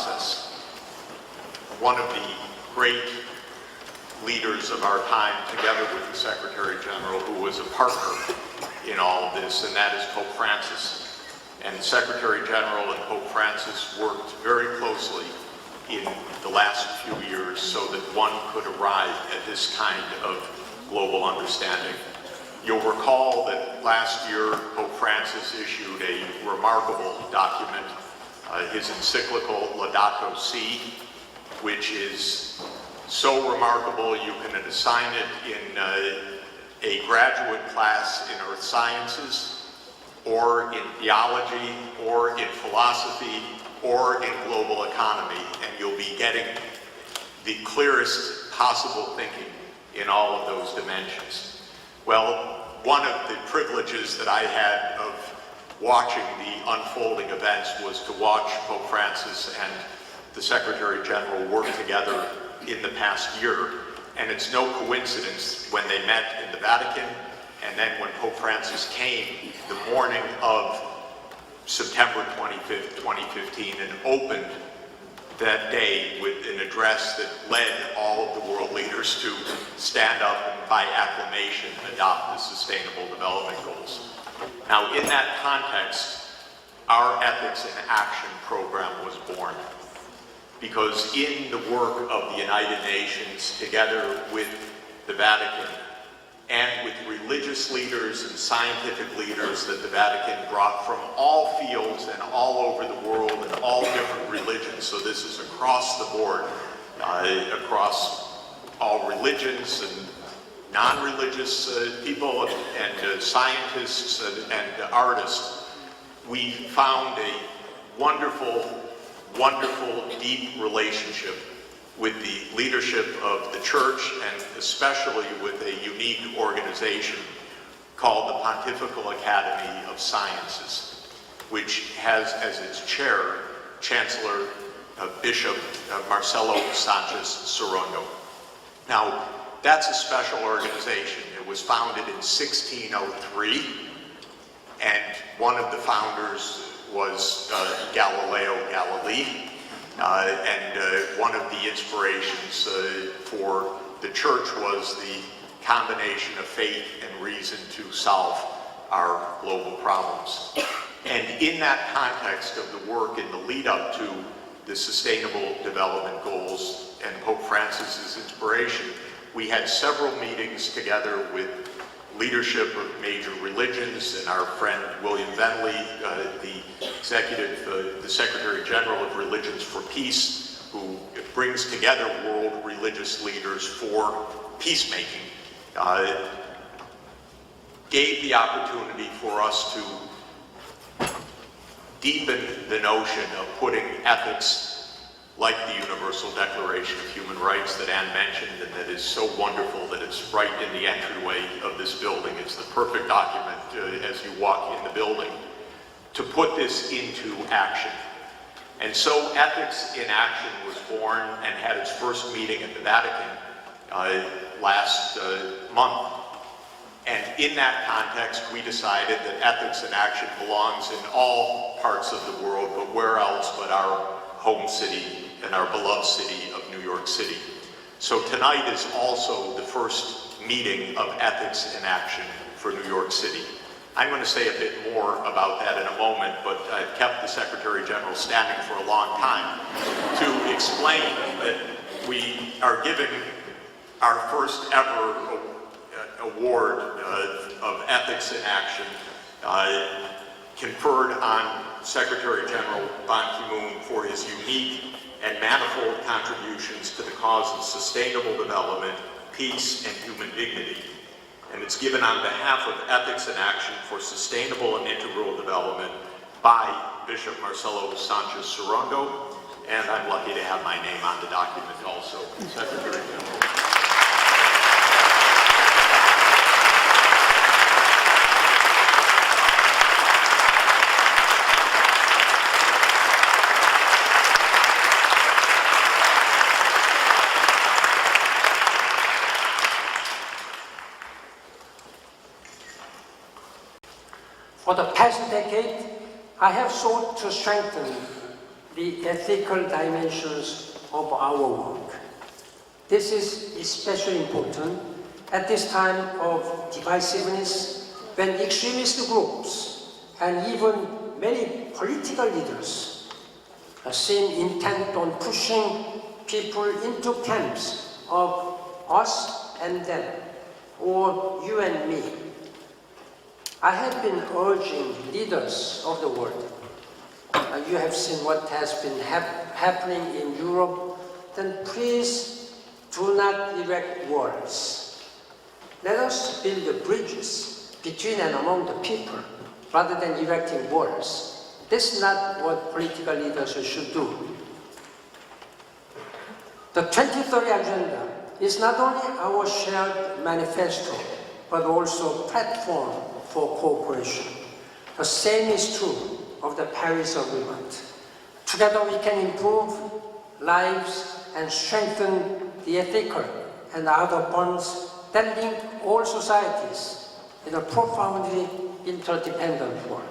process. One of the great leaders of our time, together with the Secretary General, who was a partner in all of this, and that is Pope Francis. And the Secretary General and Pope Francis worked very closely in the last few years so that one could arrive at this kind of global understanding. You'll recall that last year Pope Francis issued a remarkable document, his encyclical Laudato Si, which is so remarkable you can assign it in a graduate class in earth sciences, or in theology, or in philosophy, or in global economy, and you'll be getting the clearest possible thinking in all of those dimensions. Well, one of the privileges that I had of watching the unfolding events was to watch Pope Francis and the Secretary General work together in the past year. And it's no coincidence when they met in the Vatican, and then when Pope Francis came the morning of September 25th, 2015, and opened that day with an address that led all of the world leaders to stand up and by acclamation adopt the Sustainable Development Goals. Now, in that context, our Ethics in Action program was born, because in the work of the United Nations, together with the Vatican, and with religious leaders and scientific leaders that the Vatican brought from all fields and all over the world and all different religions, so this is across the board, across all religions and non-religious people and scientists and artists, we found a wonderful, wonderful, deep relationship with the leadership of the Church, and especially with a unique organization called the Pontifical Academy of Sciences, which has as its chair Chancellor Bishop Marcelo Sanchez Sorondo. Now, that's a special organization. It was founded in 1603, and one of the founders was Galileo Galilei. One of the inspirations for the Church was the combination of faith and reason to solve our global problems. And in that context of the work in the lead up to the Sustainable Development Goals and Pope Francis's inspiration, we had several meetings together with leadership of major religions, and our friend William Venley, the Secretary General of Religions for Peace, who brings together world religious leaders for peacemaking, gave the opportunity for us to deepen the notion of putting ethics, like the Universal Declaration of Human Rights that Anne mentioned, and that is so wonderful that it's right in the entryway of this building. It's the perfect document as you walk in the building, to put this into action. And so Ethics in Action was born and had its first meeting at the Vatican last month. And in that context, we decided that ethics in action belongs in all parts of the world, but where else but our home city and our beloved city of New York City. So tonight is also the first meeting of Ethics in Action for New York City. I'm going to say a bit more about that in a moment, but I've kept the Secretary General standing for a long time to explain that we are giving our first ever award of Ethics in Action conferred on Secretary General Ban Ki-moon for his unique and manifold contributions to the cause of sustainable development, peace, and human dignity. And it's given on behalf of Ethics in Action for Sustainable and Integral Development by Bishop Marcelo Sanchez Sorondo, and I'm lucky to have my name on the document also, Secretary General. For the past decade, I have sought to strengthen the ethical dimensions of our work. This is especially important at this time of divisiveness, when extremist groups and even many political leaders seem intent on pushing people into camps of us and them, or you and me. I have been urging leaders of the world, you have seen what has been happening in Europe, then please do not erect walls. Let us build the bridges between and among the people, rather than erecting walls. This is not what political leaders should do. The 2030 Agenda is not only our shared manifesto, but also a platform for cooperation. The same is true of the Paris Agreement. Together we can improve lives and strengthen the ethical and other bonds that link all societies in a profoundly interdependent world.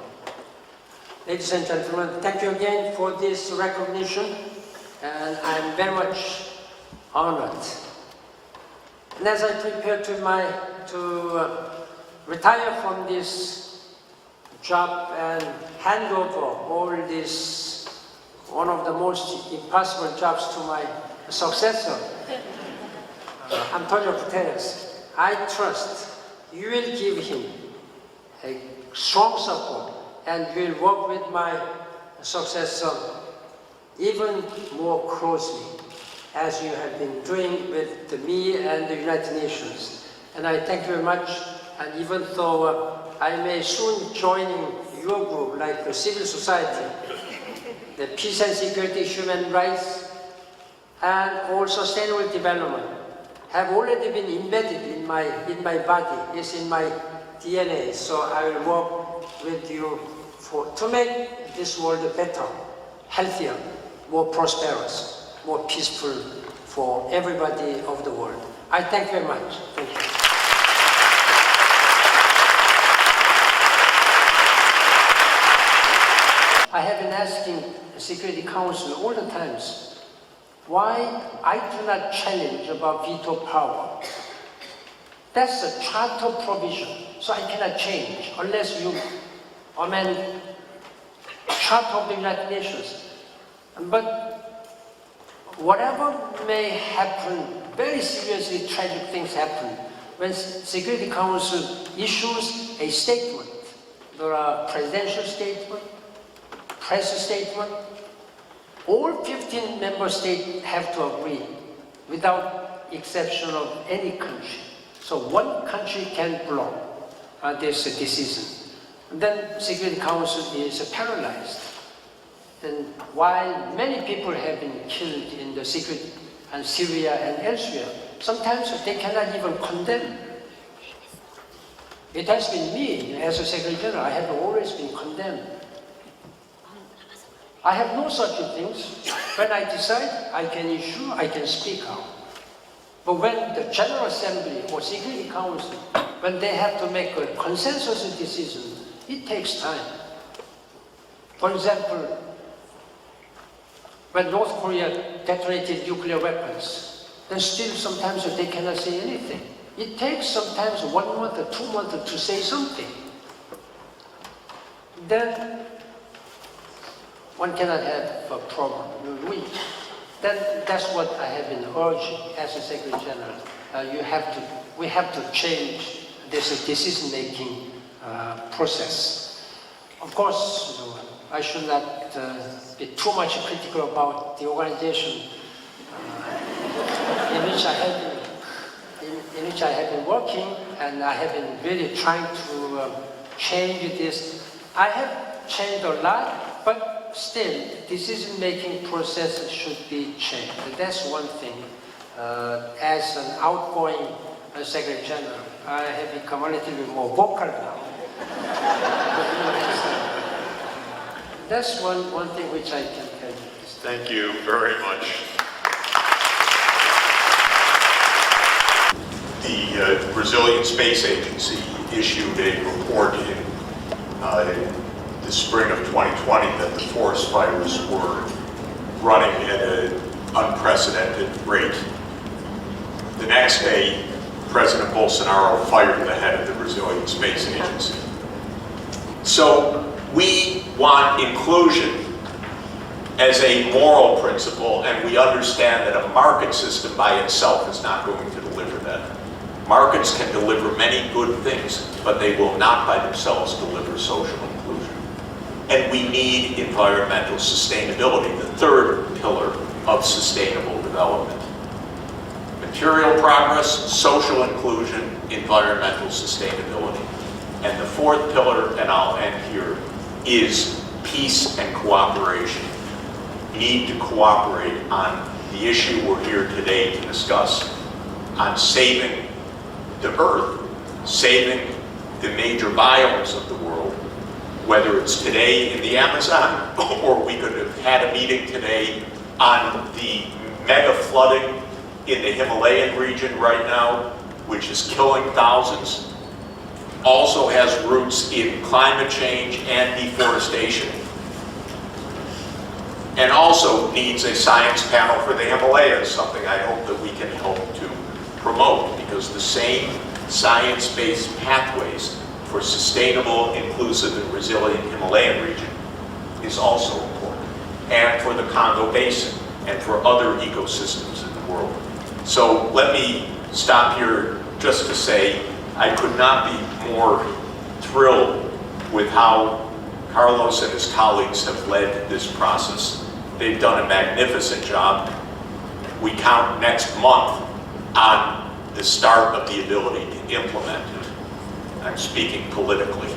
Ladies and gentlemen, thank you again for this recognition, and I'm very much honored. And as I prepare to retire from this job and hand over all this, one of the most impossible jobs to my successor, Antonio Guterres, I trust you will give him a strong support and will work with my successor even more closely, as you have been doing with me and the United Nations. And I thank you very much, and even though I may soon join your group, like the civil society, the peace and security, human rights, and all sustainable development have already been embedded in my body, is in my DNA. So I will work with you to make this world better, healthier, more prosperous, more peaceful for everybody of the world. I thank you very much. Thank you. I have been asking the Security Council all the times why I do not challenge about veto power. That's a charter provision, so I cannot change unless you amend Charter of the United Nations. But whatever may happen, very seriously tragic things happen when Security Council issues a statement. There are presidential statement, press statement. All 15 member states have to agree without exception of any country. So one country can block this decision. And then Security Council is paralyzed. And while many people have been killed in the secret and Syria and elsewhere, sometimes they cannot even condemn. It has been me, as a Secretary General, I have always been condemned. I have no such things. When I decide, I can issue, I can speak out. But when the General Assembly or Security Council, when they have to make a consensus decision, it takes time. For example, when North Korea detonated nuclear weapons, then still sometimes they cannot say anything. It takes sometimes 1 month or 2 months to say something. Then one cannot have a problem. That's what I have been urging as a Secretary General. We have to change this decision-making process. Of course, I should not be too much critical about the organization in which I have been working, and I have been really trying to change this. I have changed a lot, but still, decision-making process should be changed. And that's one thing. As an outgoing Secretary General, I have become a little bit more vocal now. That's one thing which I can tell you. Thank you very much. The Brazilian Space Agency issued a report in the spring of 2020 that the forest fires were running at an unprecedented rate. The next day, President Bolsonaro fired the head of the Brazilian Space Agency. So we want inclusion as a moral principle, and we understand that a market system by itself is not going to deliver that. Markets can deliver many good things, but they will not by themselves deliver social inclusion. And we need environmental sustainability, the third pillar of sustainable development. Material progress, social inclusion, environmental sustainability. And the fourth pillar, and I'll end here, is peace and cooperation. We need to cooperate on the issue we're here today to discuss, on saving the earth, saving the major biomes of the world, whether it's today in the Amazon, or we could have had a meeting today on the mega flooding in the Himalayan region right now, which is killing thousands, also has roots in climate change and deforestation, and also needs a science panel for the Himalayas, something I hope that we can help to promote, because the same science-based pathways for sustainable, inclusive, and resilient Himalayan region is also important, and for the Congo Basin, and for other ecosystems in the world. So let me stop here just to say I could not be more thrilled with how Carlos and his colleagues have led this process. They've done a magnificent job. We count next month on the start of the ability to implement it. I'm speaking politically.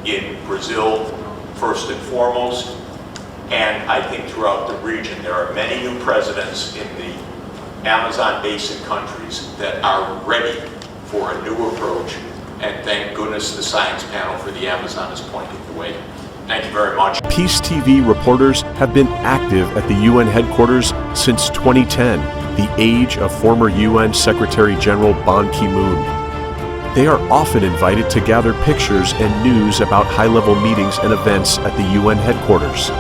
In Brazil, first and foremost, and I think throughout the region, there are many new presidents in the Amazon basin countries that are ready for a new approach, and thank goodness the science panel for the Amazon is pointing the way. Thank you very much. Peace TV reporters have been active at the UN headquarters since 2010, the age of former UN Secretary General Ban Ki-moon. They are often invited to gather pictures and news about high-level meetings and events at the UN headquarters.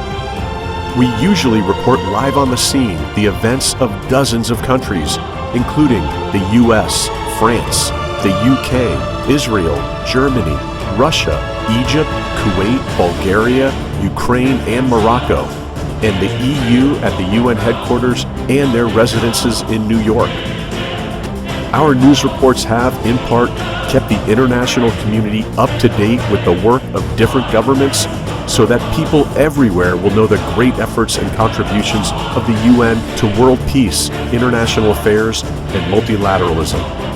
We usually report live on the scene the events of dozens of countries, including the US, France, the UK, Israel, Germany, Russia, Egypt, Kuwait, Bulgaria, Ukraine, and Morocco, and the EU at the UN headquarters and their residences in New York. Our news reports have, in part, kept the international community up to date with the work of different governments so that people everywhere will know the great efforts and contributions of the UN to world peace, international affairs, and multilateralism.